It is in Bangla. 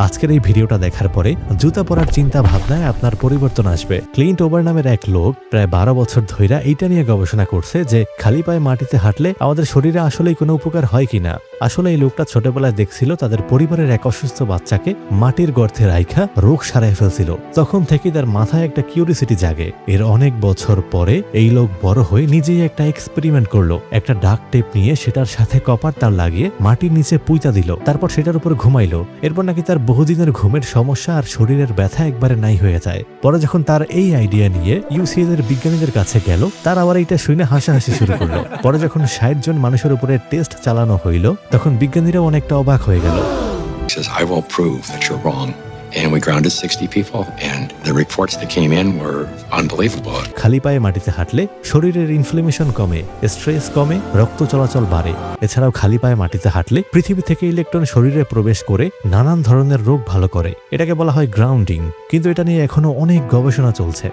আজকের এই ভিডিওটা দেখার পরে জুতা পরার চিন্তা ভাবনায় আপনার পরিবর্তন আসবে। ক্লিন্ট ওভার নামের এক লোক প্রায় 12 বছর ধইরা এইটা নিয়ে গবেষণা করছে যে খালি পায়ে মাটিতে হাঁটলে আমাদের শরীরে আসলেই কোনো উপকার হয় কিনা। আসলে এই লোকটা ছোটবেলায় দেখছিল তাদের পরিবারের এক অসুস্থ বাচ্চাকে মাটির গর্তে রাইখা রোগ সারায় ফেলছিল। তখন থেকে তার মাথায় একটা কিউরিসিটি জাগে। এর অনেক বছর পরে এই লোক বড় হয়ে নিজেই একটা এক্সপেরিমেন্ট করলো। একটা ডাক টেপ নিয়ে সেটার সাথে কপার তার লাগিয়ে মাটির নিচে পুঁতা দিল, তারপর সেটার উপর ঘুমাইলো। এরপর নাকি তার বহুদিনের ঘুমের সমস্যা আর শরীরের ব্যথা একবারে নাই হয়ে যায়। পরে যখন তার এই আইডিয়া নিয়ে ইউসিএল এর বিজ্ঞানীদের কাছে গেল, তার আবার এটা শুনে হাসাহাসি শুরু করলো। পরে যখন 60 জন মানুষের উপরে টেস্ট চালানো হইল, তখন বিজ্ঞানীরাও অনেকটা অবাক হয়ে গেল। I will prove that you're wrong. And we grounded 60 people, and the reports that came in were unbelievable. খালি পায়ে মাটিতে হাঁটলে শরীরের ইনফ্লামেশন কমে, স্ট্রেস কমে, রক্ত চলাচল বাড়ে। এছাড়াও খালি পায়ে মাটিতে হাঁটলে পৃথিবী থেকে ইলেকট্রন শরীরে প্রবেশ করে নানান ধরনের রোগ ভালো করে। এটাকে বলা হয় গ্রাউন্ডিং। কিন্তু এটা নিয়ে এখনো অনেক গবেষণা চলছে।